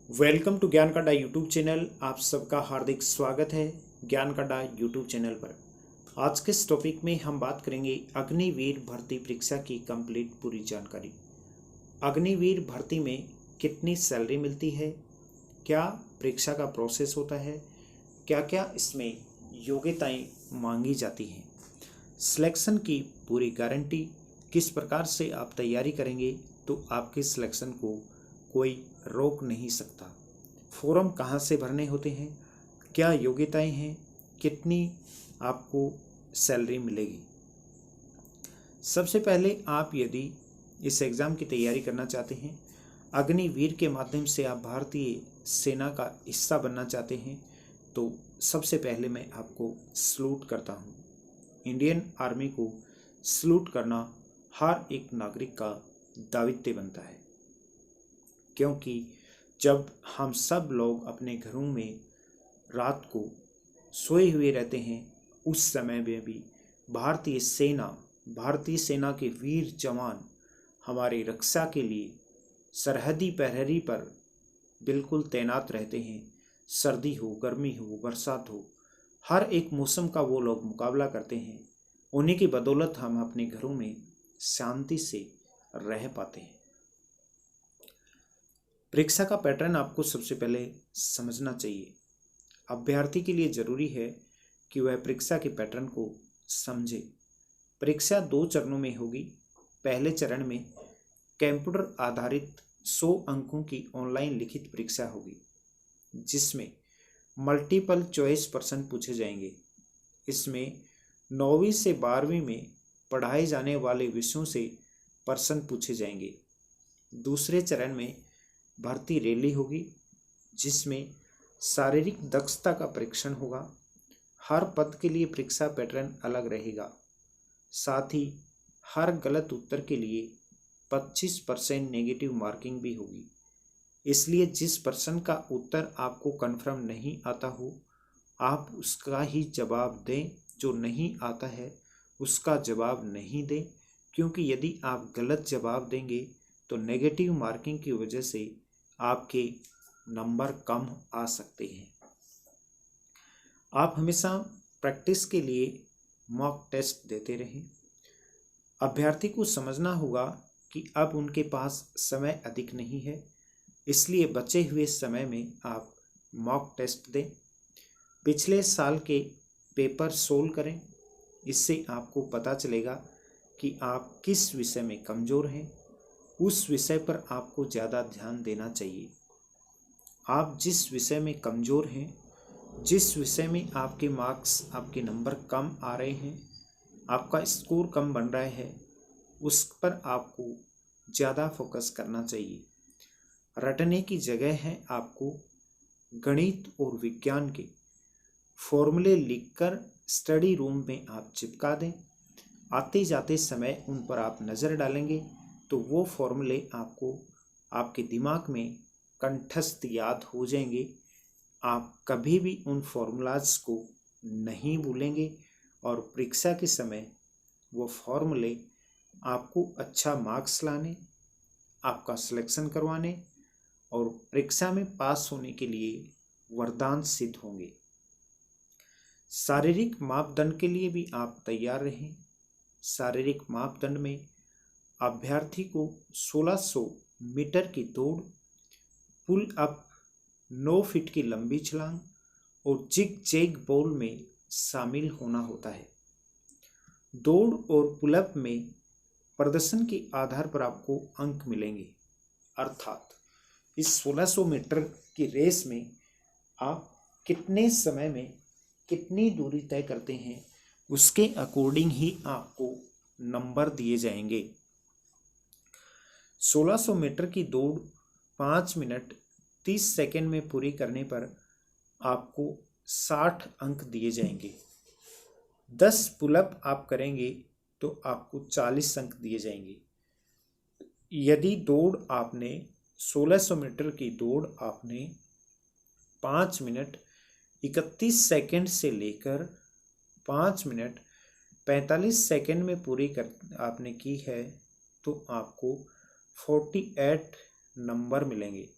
Welcome to ज्ञान अड्डा YouTube channel. आप सबका हार्दिक स्वागत है ज्ञान अड्डा यूट्यूब चैनल पर। आज के इस टॉपिक में हम बात करेंगे अग्निवीर भर्ती परीक्षा की कंप्लीट पूरी जानकारी। अग्निवीर भर्ती में कितनी सैलरी मिलती है, क्या परीक्षा का प्रोसेस होता है, क्या क्या इसमें योग्यताएं मांगी जाती हैं, सिलेक्शन की पूरी गारंटी, किस प्रकार से आप तैयारी करेंगे तो आपके सिलेक्शन को कोई रोक नहीं सकता, फॉर्म कहाँ से भरने होते हैं, क्या योग्यताएं हैं, कितनी आपको सैलरी मिलेगी। सबसे पहले आप यदि इस एग्ज़ाम की तैयारी करना चाहते हैं, अग्निवीर के माध्यम से आप भारतीय सेना का हिस्सा बनना चाहते हैं, तो सबसे पहले मैं आपको सलूट करता हूँ। इंडियन आर्मी को सलूट करना हर एक नागरिक का दायित्व बनता है, क्योंकि जब हम सब लोग अपने घरों में रात को सोए हुए रहते हैं, उस समय में भी भारतीय सेना के वीर जवान हमारी रक्षा के लिए सरहदी प्रहरी पर बिल्कुल तैनात रहते हैं। सर्दी हो, गर्मी हो, बरसात हो, हर एक मौसम का वो लोग मुकाबला करते हैं। उन्हीं की बदौलत हम अपने घरों में शांति से रह पाते हैं। परीक्षा का पैटर्न आपको सबसे पहले समझना चाहिए। अभ्यर्थी के लिए जरूरी है कि वह परीक्षा के पैटर्न को समझे। परीक्षा 2 चरणों में होगी। पहले चरण में कंप्यूटर आधारित 100 अंकों की ऑनलाइन लिखित परीक्षा होगी, जिसमें मल्टीपल चॉइस प्रश्न पूछे जाएंगे। इसमें 9वीं से 12वीं में पढ़ाए जाने वाले विषयों से प्रश्न पूछे जाएंगे। दूसरे चरण में भर्ती रैली होगी, जिसमें शारीरिक दक्षता का परीक्षण होगा। हर पद के लिए परीक्षा पैटर्न अलग रहेगा। साथ ही हर गलत उत्तर के लिए 25% नेगेटिव मार्किंग भी होगी। इसलिए जिस प्रश्न का उत्तर आपको कन्फर्म नहीं आता हो, आप उसका ही जवाब दें। जो नहीं आता है उसका जवाब नहीं दें, क्योंकि यदि आप गलत जवाब देंगे तो नेगेटिव मार्किंग की वजह से आपके नंबर कम आ सकते हैं। आप हमेशा प्रैक्टिस के लिए मॉक टेस्ट देते रहें। अभ्यर्थी को समझना होगा कि अब उनके पास समय अधिक नहीं है, इसलिए बचे हुए समय में आप मॉक टेस्ट दें। पिछले साल के पेपर सोल्व करें। इससे आपको पता चलेगा कि आप किस विषय में कमज़ोर हैं। उस विषय पर आपको ज़्यादा ध्यान देना चाहिए। आप जिस विषय में कमज़ोर हैं, जिस विषय में आपके मार्क्स, आपके नंबर कम आ रहे हैं, आपका स्कोर कम बन रहा है, उस पर आपको ज़्यादा फोकस करना चाहिए। रटने की जगह है आपको गणित और विज्ञान के फॉर्मूले लिखकर स्टडी रूम में आप चिपका दें। आते जाते समय उन पर आप नज़र डालेंगे तो वो फॉर्मूले आपको आपके दिमाग में कंठस्थ याद हो जाएंगे। आप कभी भी उन फॉर्मूलाज को नहीं भूलेंगे और परीक्षा के समय वो फॉर्मूले आपको अच्छा मार्क्स लाने, आपका सिलेक्शन करवाने और परीक्षा में पास होने के लिए वरदान सिद्ध होंगे। शारीरिक मापदंड के लिए भी आप तैयार रहें। शारीरिक मापदंड में अभ्यर्थी को 1600 मीटर की दौड़, पुल अप, 9 फीट की लंबी छलांग और जिग जैग बॉल में शामिल होना होता है। दौड़ और पुल अप में प्रदर्शन के आधार पर आपको अंक मिलेंगे। अर्थात इस 1600 मीटर की रेस में आप कितने समय में कितनी दूरी तय करते हैं, उसके अकॉर्डिंग ही आपको नंबर दिए जाएंगे। 1600 मीटर की दौड़ 5 मिनट 30 सेकंड में पूरी करने पर आपको 60 अंक दिए जाएंगे। 10 पुलअप आप करेंगे तो आपको 40 अंक दिए जाएंगे। यदि दौड़ आपने 1600 मीटर की दौड़ आपने 5 मिनट 31 सेकंड से लेकर 5 मिनट 45 सेकंड में पूरी कर आपने की है, तो आपको 48 नंबर मिलेंगे।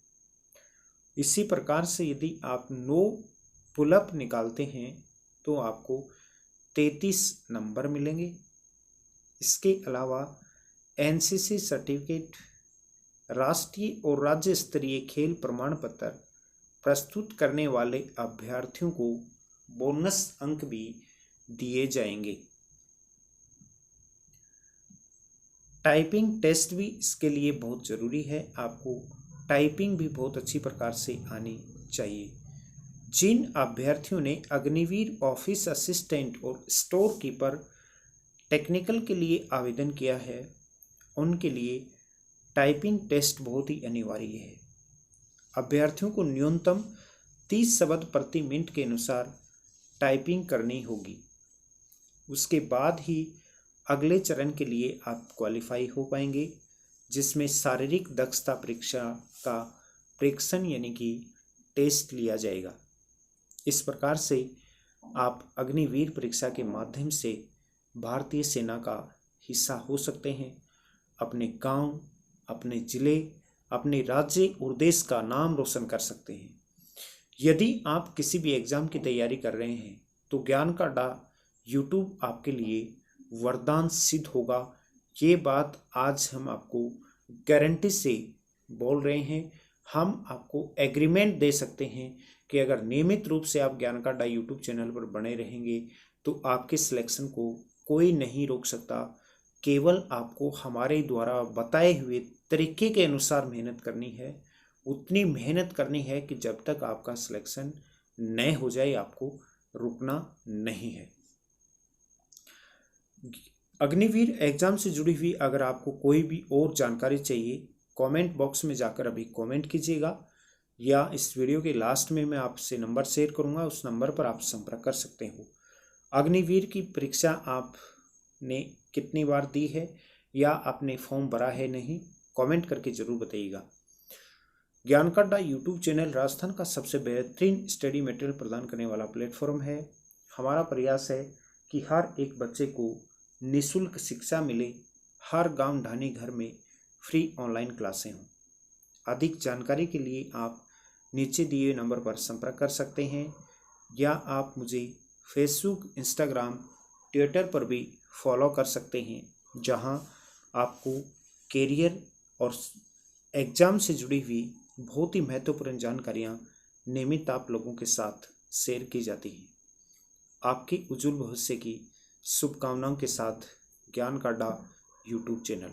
इसी प्रकार से यदि आप 9 पुलअप निकालते हैं तो आपको 33 नंबर मिलेंगे। इसके अलावा एनसीसी सर्टिफिकेट, राष्ट्रीय और राज्य स्तरीय खेल प्रमाण पत्र प्रस्तुत करने वाले अभ्यर्थियों को बोनस अंक भी दिए जाएंगे। टाइपिंग टेस्ट भी इसके लिए बहुत ज़रूरी है। आपको टाइपिंग भी बहुत अच्छी प्रकार से आनी चाहिए। जिन अभ्यर्थियों ने अग्निवीर ऑफिस असिस्टेंट और स्टोर कीपर टेक्निकल के लिए आवेदन किया है, उनके लिए टाइपिंग टेस्ट बहुत ही अनिवार्य है। अभ्यर्थियों को न्यूनतम 30 शब्द प्रति मिनट के अनुसार टाइपिंग करनी होगी। उसके बाद ही अगले चरण के लिए आप क्वालिफाई हो पाएंगे, जिसमें शारीरिक दक्षता परीक्षा का परीक्षण यानी कि टेस्ट लिया जाएगा। इस प्रकार से आप अग्निवीर परीक्षा के माध्यम से भारतीय सेना का हिस्सा हो सकते हैं। अपने गांव, अपने ज़िले, अपने राज्य और देश का नाम रोशन कर सकते हैं। यदि आप किसी भी एग्ज़ाम की तैयारी कर रहे हैं तो ज्ञान का अड्डा यूट्यूब आपके लिए वरदान सिद्ध होगा। ये बात आज हम आपको गारंटी से बोल रहे हैं। हम आपको एग्रीमेंट दे सकते हैं कि अगर नियमित रूप से आप ज्ञान का अड्डा यूट्यूब चैनल पर बने रहेंगे तो आपके सिलेक्शन को कोई नहीं रोक सकता। केवल आपको हमारे द्वारा बताए हुए तरीके के अनुसार मेहनत करनी है। उतनी मेहनत करनी है कि जब तक आपका सिलेक्शन न हो जाए आपको रुकना नहीं है। अग्निवीर एग्जाम से जुड़ी हुई अगर आपको कोई भी और जानकारी चाहिए, कमेंट बॉक्स में जाकर अभी कमेंट कीजिएगा, या इस वीडियो के लास्ट में मैं आपसे नंबर शेयर करूंगा, उस नंबर पर आप संपर्क कर सकते हो। अग्निवीर की परीक्षा आपने कितनी बार दी है या आपने फॉर्म भरा है नहीं, कमेंट करके ज़रूर बताइएगा। ज्ञान का अड्डा यूट्यूब चैनल राजस्थान का सबसे बेहतरीन स्टडी मटेरियल प्रदान करने वाला प्लेटफॉर्म है। हमारा प्रयास है कि हर एक बच्चे को निःशुल्क शिक्षा मिले, हर गांव ढाणी घर में फ्री ऑनलाइन क्लासें हों। अधिक जानकारी के लिए आप नीचे दिए नंबर पर संपर्क कर सकते हैं, या आप मुझे फेसबुक, इंस्टाग्राम, ट्विटर पर भी फॉलो कर सकते हैं, जहां आपको कैरियर और एग्ज़ाम से जुड़ी हुई बहुत ही महत्वपूर्ण जानकारियां नियमित आप लोगों के साथ शेयर की जाती हैं। आपके उज्जवल भविष्य की शुभकामनाओं के साथ ज्ञान का अड्डा यूट्यूब चैनल।